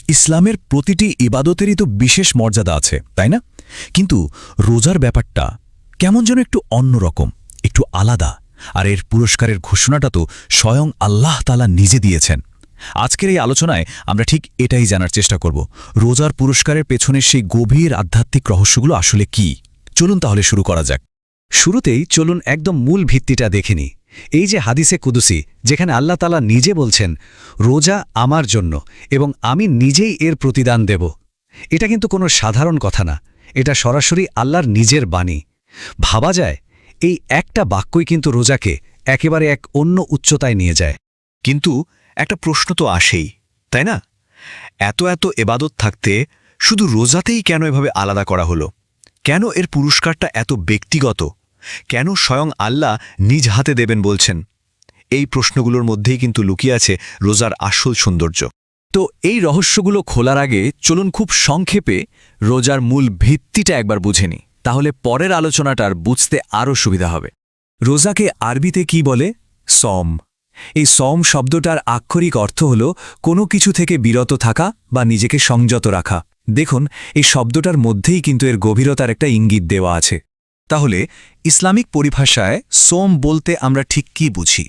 ইসলামের প্রতিটি ইবাদতেরই তো বিশেষ মর্যাদা আছে, তাই না? কিন্তু রোজার ব্যাপারটা কেমন যেন একটু অন্যরকম, একটু আলাদা। আর এর পুরস্কারের ঘোষণাটা তো স্বয়ং আল্লাহ তাআলা নিজে দিয়েছেন। আজকের এই আলোচনায় আমরা ঠিক এটাই জানার চেষ্টা করব, রোজার পুরস্কারের পেছনের সেই গভীর আধ্যাত্মিক রহস্যগুলো আসলে কি। চলুন তাহলে শুরু করা যাক। শুরুতেই চলুন একদম মূল ভিত্তিটা দেখে নিই। এই যে হাদিসে কুদুসি, যেখানে আল্লাহ তাআলা নিজে বলছেন, রোজা আমার জন্য এবং আমি নিজেই এর প্রতিদান দেব। এটা কিন্তু কোনো সাধারণ কথা না, এটা সরাসরি আল্লাহর নিজের বাণী। ভাবা যায়, এই একটা বাক্যই কিন্তু রোজাকে একেবারে এক অন্য উচ্চতায় নিয়ে যায়। কিন্তু একটা প্রশ্ন তো আসেই, তাই না? এত এত এবাদত থাকতে শুধু রোজাতেই কেন এভাবে আলাদা করা হলো? কেন এর পুরস্কারটা এত ব্যক্তিগত? কেন স্বয়ং আল্লাহ নিজ হাতে দেবেন বলছেন? এই প্রশ্নগুলোর মধ্যেই কিন্তু লুকিয়ে আছে রোজার আসল সৌন্দর্য। তো এই রহস্যগুলো খোলার আগে চলুন খুব সংক্ষেপে রোজার মূল ভিত্তিটা একবার বুঝে নিই, তাহলে পরের আলোচনাটার বুঝতে আরও সুবিধা হবে। রোজাকে আরবিতে কি বলে? সম। এই সম শব্দটার আক্ষরিক অর্থ হল কোনো কিছু থেকে বিরত থাকা বা নিজেকে সংযত রাখা। দেখুন, এই শব্দটার মধ্যেই কিন্তু এর গভীরতার একটা ইঙ্গিত দেওয়া আছে। তাহলে ইসলামিক পরিভাষায় সোম বলতে আমরা ঠিক কি বুঝি?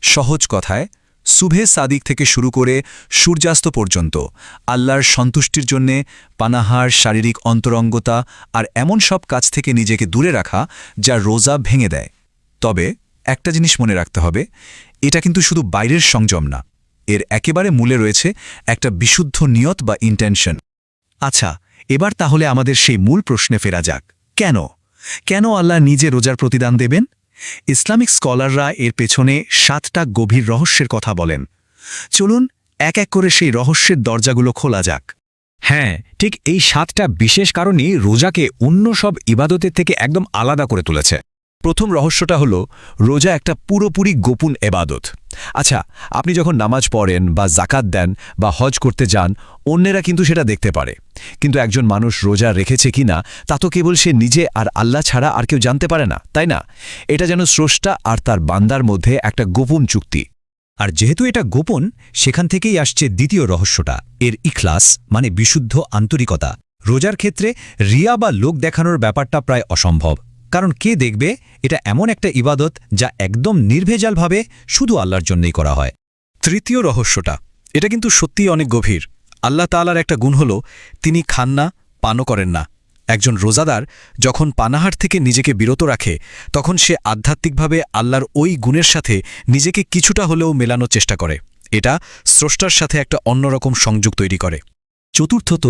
সহজ কথায়, সুবহে সাদিক থেকে শুরু করে সূর্যাস্ত পর্যন্ত আল্লাহর সন্তুষ্টির জন্যে পানাহার, শারীরিক অন্তরঙ্গতা আর এমন সব কাজ থেকে নিজেকে দূরে রাখা যা রোজা ভেঙে দেয়। তবে একটা জিনিস মনে রাখতে হবে, এটা কিন্তু শুধু বাইরের সংযম না, এর একেবারে মূলে রয়েছে একটা বিশুদ্ধ নিয়ত বা ইন্টেনশন। আচ্ছা, এবার তাহলে আমাদের সেই মূল প্রশ্নে ফেরা যাক। কেন আল্লাহ নিজে রোজার প্রতিদান দেবেন? ইসলামিক স্কলাররা এর পেছনে 7টা গভীর রহস্যের কথা বলেন। চলুন এক এক করে সেই রহস্যের দরজাগুলো খোলা যাক। হ্যাঁ, ঠিক এই 7টা বিশেষ কারণই রোজাকে অন্য সব ইবাদতের থেকে একদম আলাদা করে তুলেছে। প্রথম রহস্যটা হলো, রোজা একটা পুরোপুরি গোপন এবাদত। আচ্ছা, আপনি যখন নামাজ পড়েন বা জাকাত দেন বা হজ করতে যান, অন্যেরা কিন্তু সেটা দেখতে পারে। কিন্তু একজন মানুষ রোজা রেখেছে কিনা তা তো কেবল সে নিজে আর আল্লাহ ছাড়া আর কেউ জানতে পারে না, তাই না? এটা যেন স্রষ্টা আর তার বান্দার মধ্যে একটা গোপন চুক্তি। আর যেহেতু এটা গোপন, সেখান থেকেই আসছে দ্বিতীয় রহস্যটা, এর ইখলাস মানে বিশুদ্ধ আন্তরিকতা। রোজার ক্ষেত্রে রিয়া বা লোক দেখানোর ব্যাপারটা প্রায় অসম্ভব, কারণ কে দেখবে? এটা এমন একটা ইবাদত যা একদম নির্ভেজালভাবে শুধু আল্লাহর জন্যই করা হয়। তৃতীয় রহস্যটা, এটা কিন্তু সত্যিই অনেক গভীর। আল্লাহ তাআলার একটা গুণ হল, তিনি খান না, পানও করেন না। একজন রোজাদার যখন পানাহার থেকে নিজেকে বিরত রাখে, তখন সে আধ্যাত্মিকভাবে আল্লাহর ওই গুণের সাথে নিজেকে কিছুটা হলেও মেলানোর চেষ্টা করে। এটা স্রষ্টার সাথে একটা অন্যরকম সংযোগ তৈরি করে। চতুর্থত,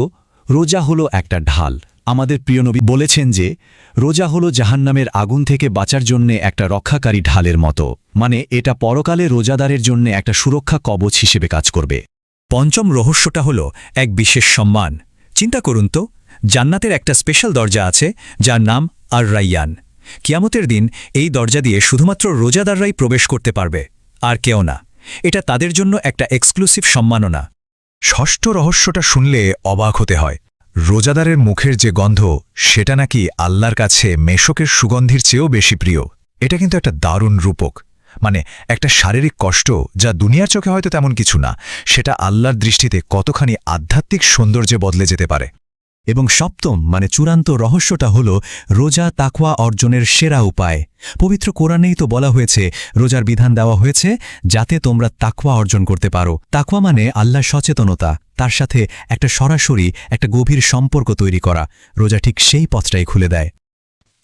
রোজা হলো একটা ঢাল। আমাদের প্রিয় নবী বলেছেন যে, রোজা হলো জাহান্নামের আগুন থেকে বাঁচার জন্যে একটা রক্ষাকারী ঢালের মতো, মানে এটা পরকালে রোজাদারের জন্যে একটা সুরক্ষা কবচ হিসেবে কাজ করবে। পঞ্চম রহস্যটা হলো এক বিশেষ সম্মান। চিন্তা করুন তো, জান্নাতের একটা স্পেশাল দরজা আছে যার নাম আর রাইয়ান। কিয়ামতের দিন এই দরজা দিয়ে শুধুমাত্র রোজাদাররাই প্রবেশ করতে পারবে, আর কেউ না। এটা তাদের জন্য একটা এক্সক্লুসিভ সম্মাননা। ষষ্ঠ রহস্যটা শুনলে অবাক হতে হয়। রোজাদারের মুখের যে গন্ধ, সেটা নাকি আল্লাহর কাছে মেশকের সুগন্ধির চেয়েও বেশি প্রিয়। এটা কিন্তু একটা দারুণ রূপক, মানে একটা শারীরিক কষ্ট যা দুনিয়ার চোখে হয়তো তেমন কিছু না, সেটা আল্লাহর দৃষ্টিতে কতখানি আধ্যাত্মিক সৌন্দর্যে বদলে যেতে পারে। এবং সপ্তম মানে চূড়ান্ত রহস্যটা হল রোজা তাকওয়া অর্জনের সেরা উপায়। পবিত্র কোরআনেই তো বলা হয়েছে, রোজার বিধান দেওয়া হয়েছে যাতে তোমরা তাকওয়া অর্জন করতে পারো। তাকওয়া মানে আল্লাহর সচেতনতা, তার সাথে একটা সরাসরি একটা গভীর সম্পর্ক তৈরি করা। রোজা ঠিক সেই পথটাই খুলে দেয়।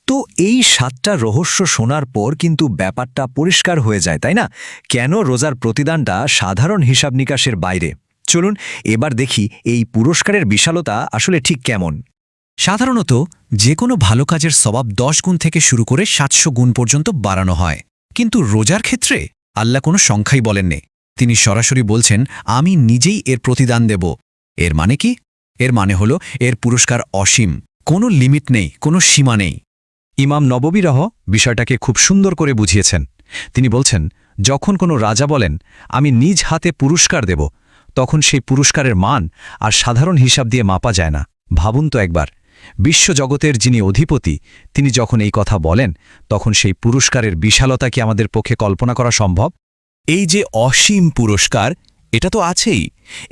তো এই 7টা রহস্য শোনার পর কিন্তু ব্যাপারটা পরিষ্কার হয়ে যায়, তাই না? কেন রোজার প্রতিদানটা সাধারণ হিসাব নিকাশের বাইরে। চলুন এবার দেখি এই পুরস্কারের বিশালতা আসলে ঠিক কেমন। সাধারণত যে কোনো ভালো কাজের সওয়াব 10 গুণ থেকে শুরু করে 700 গুণ পর্যন্ত বাড়ানো হয়। কিন্তু রোজার ক্ষেত্রে আল্লাহ কোনো সংখ্যাই বলেননি। তিনি সরাসরি বলছেন, আমি নিজেই এর প্রতিদান দেব। এর মানে কি? এর মানে হলো এর পুরস্কার অসীম, কোনো লিমিট নেই, কোনো সীমা নেই। ইমাম নববী রহ বিষয়টাকে খুব সুন্দর করে বুঝিয়েছেন। তিনি বলছেন, যখন কোনো রাজা বলেন আমি নিজ হাতে পুরস্কার দেব, তখন সেই পুরস্কারের মান আর সাধারণ হিসাব দিয়ে মাপা যায় না। ভাবুন তো একবার, বিশ্বজগতের যিনি অধিপতি, তিনি যখন এই কথা বলেন, তখন সেই পুরস্কারের বিশালতা কি আমাদের পক্ষে কল্পনা করা সম্ভব? এই যে অসীম পুরস্কার, এটা তো আছেই,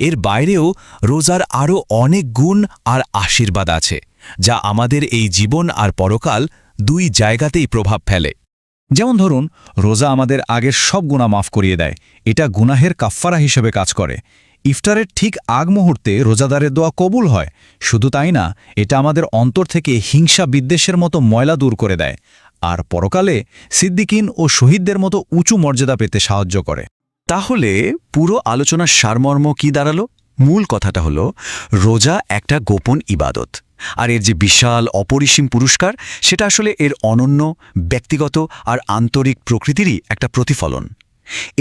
এর বাইরেও রোজার আরও অনেক গুণ আর আশীর্বাদ আছে যা আমাদের এই জীবন আর পরকাল দুই জায়গাতেই প্রভাব ফেলে। যেমন ধরুন, রোজা আমাদের আগের সব গুনাহ মাফ করিয়ে দেয়, এটা গুনাহের কাফফারা হিসেবে কাজ করে। ইফতারের ঠিক আগ মুহূর্তে রোজাদারের দোয়া কবুল হয়। শুধু তাই না, এটা আমাদের অন্তর থেকে হিংসা বিদ্বেষের মতো ময়লা দূর করে দেয়, আর পরকালে সিদ্দিকিন ও শহীদদের মতো উঁচু মর্যাদা পেতে সাহায্য করে। তাহলে পুরো আলোচনার সারমর্ম কি দাঁড়ালো? মূল কথাটা হলো, রোজা একটা গোপন ইবাদত, আর এর যে বিশাল অপরিসীম পুরস্কার সেটা আসলে এর অনন্য, ব্যক্তিগত আর আন্তরিক প্রকৃতিরই একটা প্রতিফলন।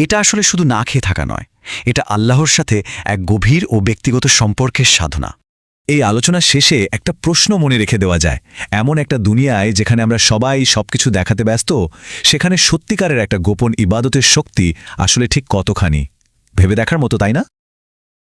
এটা আসলে শুধু না খেয়ে থাকা নয়, এটা আল্লাহর সাথে এক গভীর ও ব্যক্তিগত সম্পর্কের সাধনা। এই আলোচনার শেষে একটা প্রশ্ন মনে রেখে দেওয়া যায়, এমন একটা দুনিয়ায় যেখানে আমরা সবাই সবকিছু দেখাতে ব্যস্ত, সেখানে সত্যিকারের একটা গোপন ইবাদতের শক্তি আসলে ঠিক কতখানি ভেবে দেখার মতো, তাই না?